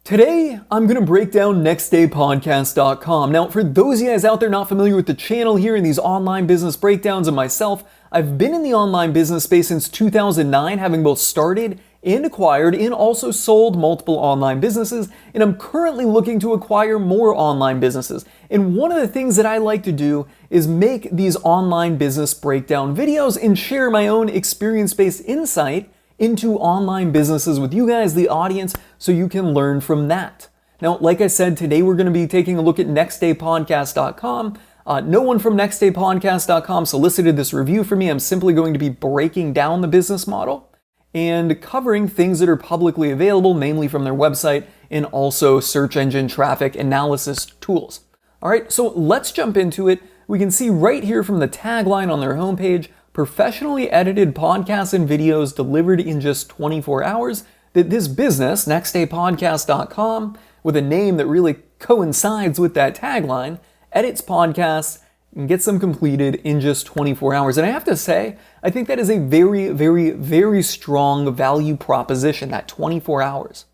Today, I'm going to break down nextdaypodcast.com. Now, for those of you guys out there not familiar with the channel here and these online business breakdowns and myself, I've been in the online business space since 2009, having both started and acquired and also sold multiple online businesses, and I'm currently looking to acquire more online businesses. And one of the things that I like to do is make these online business breakdown videos and share my own experience-based insight into online businesses with you guys, the audience, so you can learn from that. Now, like I said, today we're going to be taking a look at nextdaypodcast.com. No one from nextdaypodcast.com solicited this review for me. I'm simply going to be breaking down the business model and covering things that are publicly available, namely from their website and also search engine traffic analysis tools. All right, so let's jump into it. We can see right here from the tagline on their homepage, professionally edited podcasts and videos delivered in just 24 hours, that this business, nextdaypodcast.com, with a name that really coincides with that tagline, edits podcasts and gets them completed in just 24 hours. And I have to say, I think that is a very, very, very strong value proposition, that 24 hours.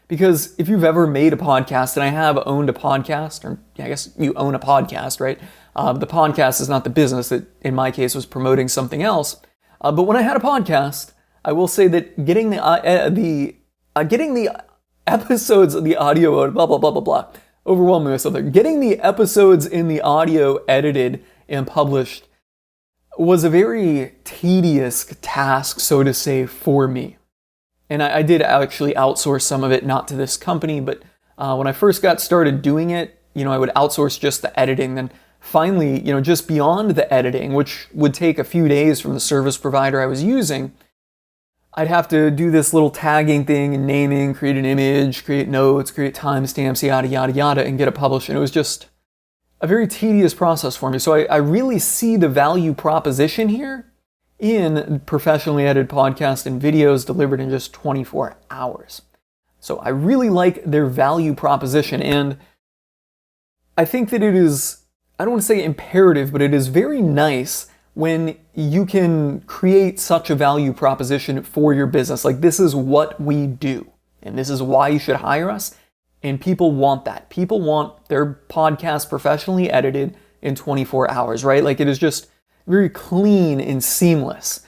Because if you've ever made a podcast, and I have owned a podcast, or I guess you own a podcast, right? The podcast is not the business that, in my case, was promoting something else. But when I had a podcast, I will say that getting the episodes of the audio, blah, blah, blah, blah, blah, overwhelming myself there. Getting the episodes in the audio edited and published was a very tedious task, so to say, for me. And I did actually outsource some of it, not to this company, but when I first got started doing it, I would outsource just the editing. Then finally, just beyond the editing, which would take a few days from the service provider I was using, I'd have to do this little tagging thing and naming, create an image, create notes, create timestamps, yada, yada, yada, and get it published. And it was just a very tedious process for me. So I really see the value proposition here in professionally edited podcasts and videos delivered in just 24 hours. So I really like their value proposition. And I think that it is, I don't want to say imperative, but it is very nice when you can create such a value proposition for your business. Like, this is what we do, and this is why you should hire us. And people want that. People want their podcast professionally edited in 24 hours, right? Like, it is just very clean and seamless.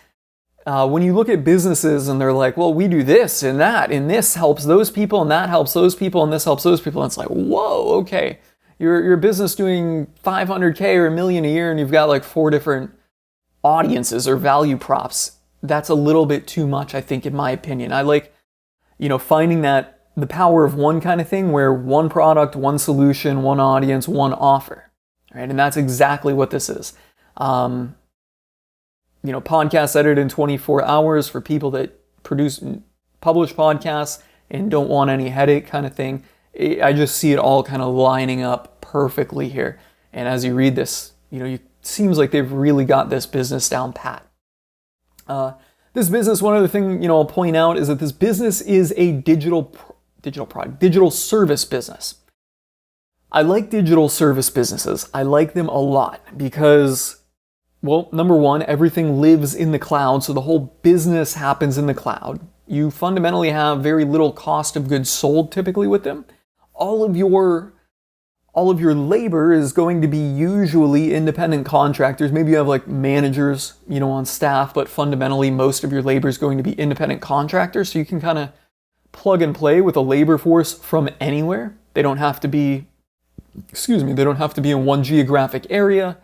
When you look at businesses and they're like, well, we do this and that, and this helps those people, and that helps those people, and this helps those people, and it's like, whoa, okay. Your business doing 500K or $1 million a year, and you've got like 4 different audiences or value props. That's a little bit too much, I think, in my opinion. I like, finding that the power of one kind of thing, where one product, one solution, one audience, one offer, right? And that's exactly what this is. Podcasts edited in 24 hours for people that publish podcasts and don't want any headache kind of thing. I just see it all kind of lining up perfectly here. And as you read this, it seems like they've really got this business down pat. This business, one other thing, I'll point out is that this business is a digital service business. I like digital service businesses. I like them a lot because, well, number one, everything lives in the cloud, so the whole business happens in the cloud. You fundamentally have very little cost of goods sold typically with them. All of your labor is going to be usually independent contractors. Maybe you have like managers, on staff, but fundamentally most of your labor is going to be independent contractors. So you can kind of plug and play with a labor force from anywhere. They don't have to be in one geographic area.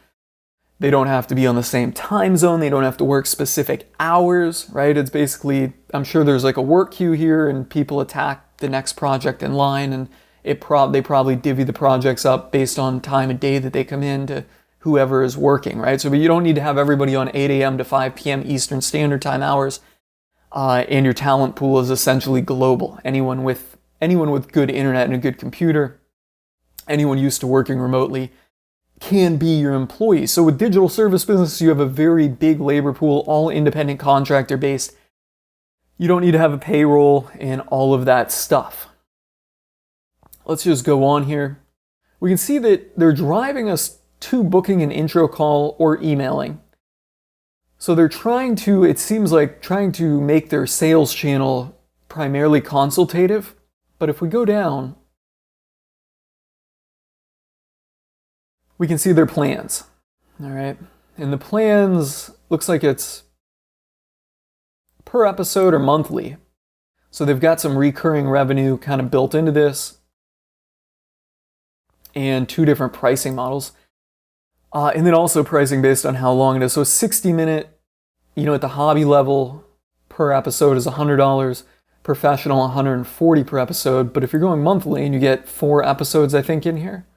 They don't have to be on the same time zone. They don't have to work specific hours, right? It's basically, I'm sure there's like a work queue here and people attack the next project in line, and they probably divvy the projects up based on time of day that they come in to whoever is working, right? So, but you don't need to have everybody on 8 a.m. to 5 p.m. Eastern Standard Time hours, and your talent pool is essentially global. Anyone with good internet and a good computer, anyone used to working remotely, can be your employee. So with digital service business, you have a very big labor pool, all independent contractor based. You don't need to have a payroll and all of that stuff. Let's just go on here. We can see that they're driving us to booking an intro call or emailing. So they're trying to make their sales channel primarily consultative, But if we go down, we can see their plans. All right. And the plans looks like it's per episode or monthly. So they've got some recurring revenue kind of built into this and 2 different pricing models. And then also pricing based on how long it is. So a 60-minute, at the hobby level per episode is $100, professional $140 per episode. But if you're going monthly and you get 4 episodes, I think, in here,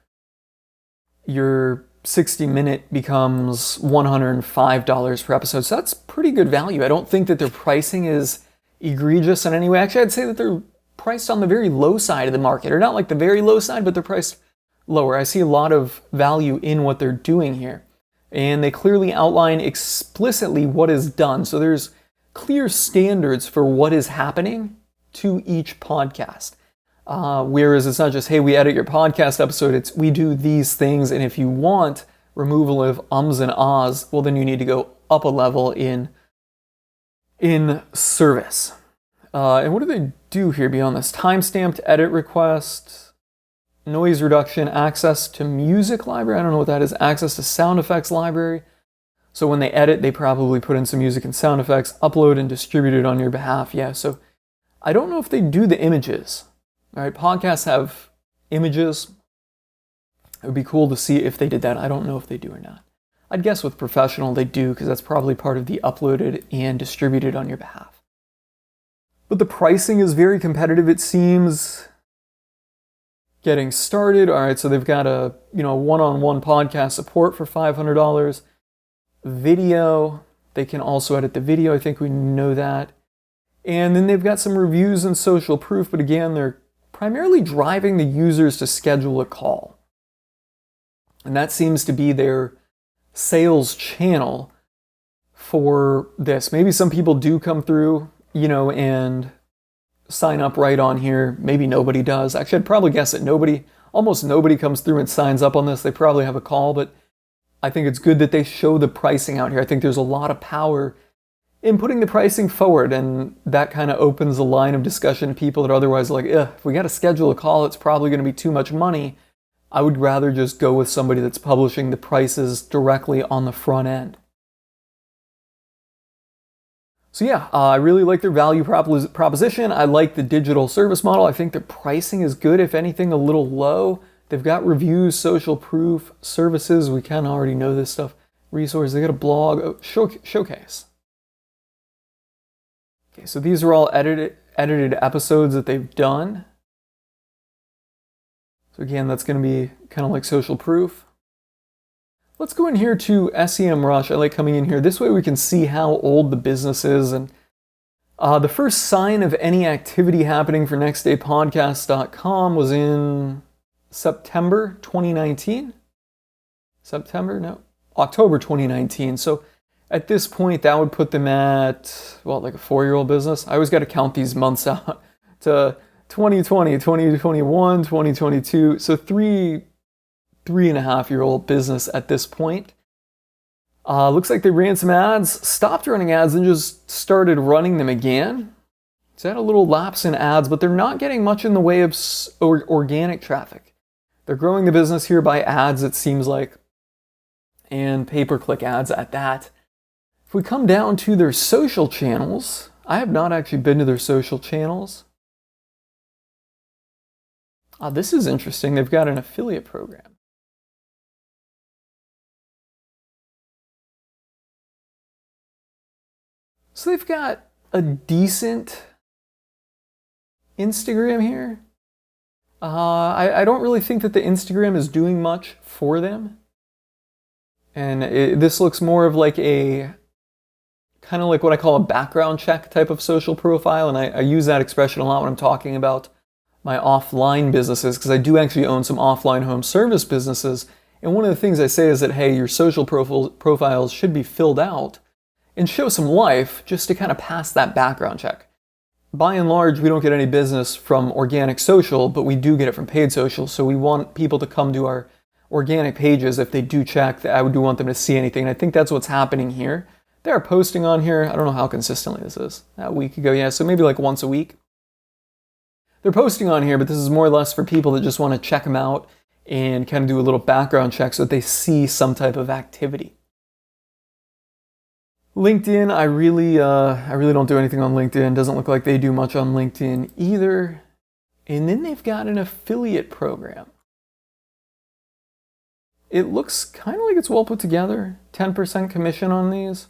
your 60-minute becomes $105 per episode. So that's pretty good value. I don't think that their pricing is egregious in any way. Actually, I'd say that they're priced on the very low side of the market, or not like the very low side, but they're priced lower. I see a lot of value in what they're doing here. And they clearly outline explicitly what is done. So there's clear standards for what is happening to each podcast. Whereas it's not just, hey, we edit your podcast episode, it's we do these things, and if you want removal of ums and ahs, well, then you need to go up a level in service. And what do they do here beyond this? Time-stamped edit request, noise reduction, access to music library. I don't know what that is. Access to sound effects library. So when they edit, they probably put in some music and sound effects, upload and distribute it on your behalf. Yeah, so I don't know if they do the images. All right, podcasts have images. It would be cool to see if they did that. I don't know if they do or not. I'd guess with professional they do, because that's probably part of the uploaded and distributed on your behalf. But the pricing is very competitive, it seems. Getting started. All right, so they've got a one-on-one podcast support for $500. Video, they can also edit the video. I think we know that. And then they've got some reviews and social proof, but again, they're primarily driving the users to schedule a call. And that seems to be their sales channel for this. Maybe some people do come through, and sign up right on here. Maybe nobody does. Actually, I'd probably guess that almost nobody comes through and signs up on this. They probably have a call, but I think it's good that they show the pricing out here. I think there's a lot of power in putting the pricing forward, and that kind of opens a line of discussion to people that are otherwise like, if we got to schedule a call, it's probably going to be too much money. I would rather just go with somebody that's publishing the prices directly on the front end. So yeah, I really like their value proposition. I like the digital service model. I think their pricing is good, if anything, a little low. They've got reviews, social proof, services. We kind of already know this stuff. Resources. They got a blog, showcase. Okay, so these are all edited episodes that they've done. So again, that's going to be kind of like social proof. Let's go in here to SEMrush. I like coming in here. This way we can see how old the business is. And the first sign of any activity happening for nextdaypodcast.com was in September 2019. October 2019. So at this point, that would put them at, like a 4-year-old business. I always got to count these months out to 2020, 2021, 2022. So 3.5-year-old business at this point. Looks like they ran some ads, stopped running ads, and just started running them again. So they had a little lapse in ads, but they're not getting much in the way of organic traffic. They're growing the business here by ads, it seems like, and pay-per-click ads at that. If we come down to their social channels, I have not actually been to their social channels. This is interesting. They've got an affiliate program. So they've got a decent Instagram here. I don't really think that the Instagram is doing much for them. And this looks more of like a kind of like what I call a background check type of social profile. And I use that expression a lot when I'm talking about my offline businesses, because I do actually own some offline home service businesses. And one of the things I say is that, hey, your social profiles should be filled out and show some life just to kind of pass that background check. By and large, we don't get any business from organic social, but we do get it from paid social. So we want people to come to our organic pages if they do check. I do want them to see anything. And I think that's what's happening here. They are posting on here. I don't know how consistently this is. A week ago, yeah. So maybe like once a week. they're posting on here, but this is more or less for people that just want to check them out and kind of do a little background check so that they see some type of activity. LinkedIn, I really don't do anything on LinkedIn. Doesn't look like they do much on LinkedIn either. And then they've got an affiliate program. It looks kind of like it's well put together. 10% commission on these.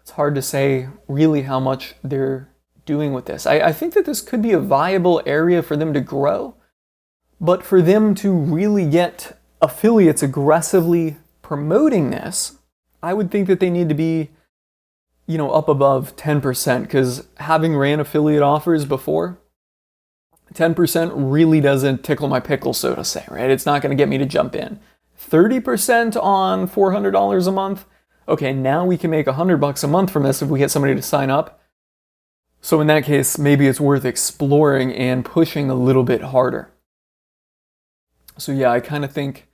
It's hard to say really how much they're doing with this. I think that this could be a viable area for them to grow, but for them to really get affiliates aggressively promoting this, I would think that they need to be, up above 10%, because having ran affiliate offers before, 10% really doesn't tickle my pickle, so to say, right? It's not going to get me to jump in. 30% on $400 a month. Okay, now we can make $100 a month from this if we get somebody to sign up. So in that case, maybe it's worth exploring and pushing a little bit harder. So yeah, I kind of think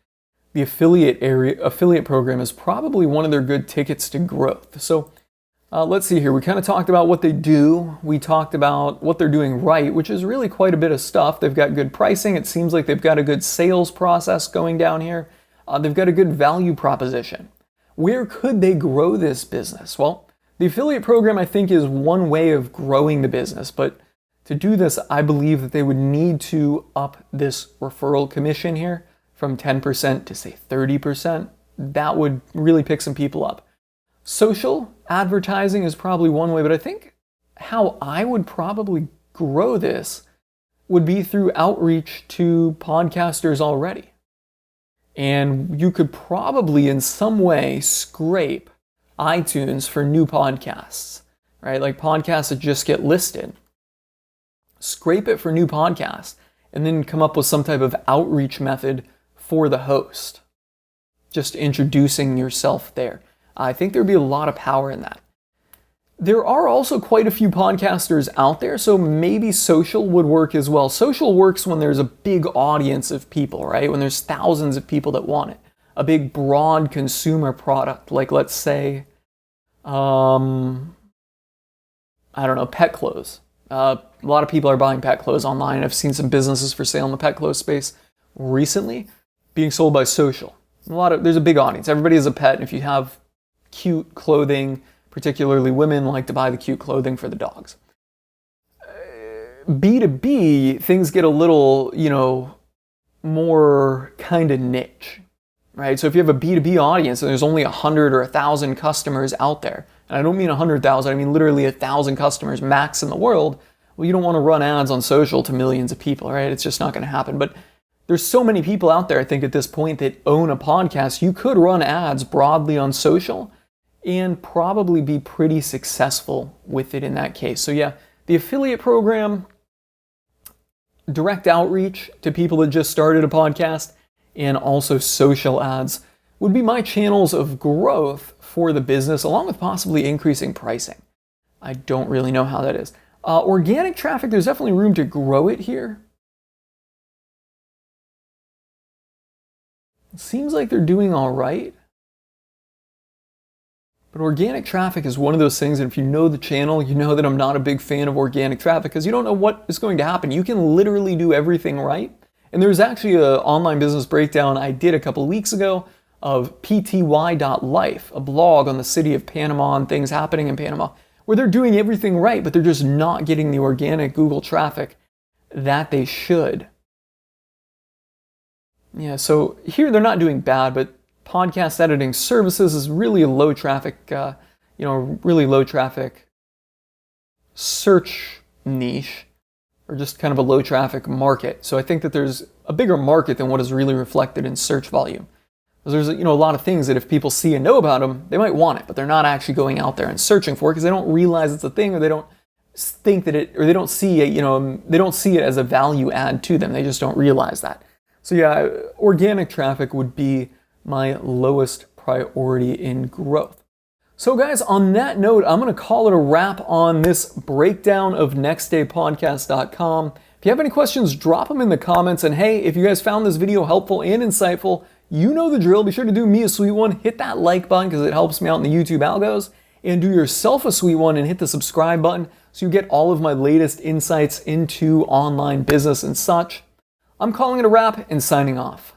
the affiliate program is probably one of their good tickets to growth. So let's see here. We kind of talked about what they do. We talked about what they're doing right, which is really quite a bit of stuff. They've got good pricing. It seems like they've got a good sales process going down here. They've got a good value proposition. Where could they grow this business? Well, the affiliate program, I think, is one way of growing the business, but to do this, I believe that they would need to up this referral commission here from 10% to say 30%. That would really pick some people up. Social advertising is probably one way, but I think how I would probably grow this would be through outreach to podcasters already. And you could probably in some way scrape iTunes for new podcasts, right? Like podcasts that just get listed. Scrape it for new podcasts and then come up with some type of outreach method for the host. Just introducing yourself there. I think there'd be a lot of power in that. There are also quite a few podcasters out there, so maybe social would work as well. Social works when there's a big audience of people, right? When there's thousands of people that want it. A big, broad consumer product, like let's say, I don't know, pet clothes. A lot of people are buying pet clothes online. I've seen some businesses for sale in the pet clothes space recently being sold by social. There's a big audience. Everybody has a pet, and if you have cute clothing, particularly women like to buy the cute clothing for the dogs. B2B, things get a little, more kind of niche, right? So if you have a B2B audience and there's only 100 or 1,000 customers out there, and I don't mean 100,000, I mean literally 1,000 customers max in the world, well, you don't want to run ads on social to millions of people, right? It's just not going to happen. But there's so many people out there, I think, at this point that own a podcast. You could run ads broadly on social and probably be pretty successful with it in that case. So yeah, the affiliate program, direct outreach to people that just started a podcast, and also social ads would be my channels of growth for the business, along with possibly increasing pricing. I don't really know how that is. Organic traffic, there's definitely room to grow it here. It seems like they're doing all right. But organic traffic is one of those things, and if you know the channel, you know that I'm not a big fan of organic traffic because you don't know what is going to happen. You can literally do everything right. And there's actually an online business breakdown I did a couple of weeks ago of pty.life, a blog on the city of Panama and things happening in Panama, where they're doing everything right, but they're just not getting the organic Google traffic that they should. Yeah, so here they're not doing bad, but podcast editing services is really a low traffic, really low traffic search niche, or just kind of a low traffic market. So I think that there's a bigger market than what is really reflected in search volume. Because there's a lot of things that if people see and know about them, they might want it, but they're not actually going out there and searching for it because they don't realize it's a thing, or they don't think that it, or they don't see it, they don't see it as a value add to them. They just don't realize that. So yeah, organic traffic would be my lowest priority in growth. So guys, on that note, I'm going to call it a wrap on this breakdown of nextdaypodcast.com. If you have any questions, drop them in the comments. And hey, if you guys found this video helpful and insightful, you know the drill. Be sure to do me a sweet one. Hit that like button because it helps me out in the YouTube algos. and do yourself a sweet one and hit the subscribe button so you get all of my latest insights into online business and such. I'm calling it a wrap and signing off.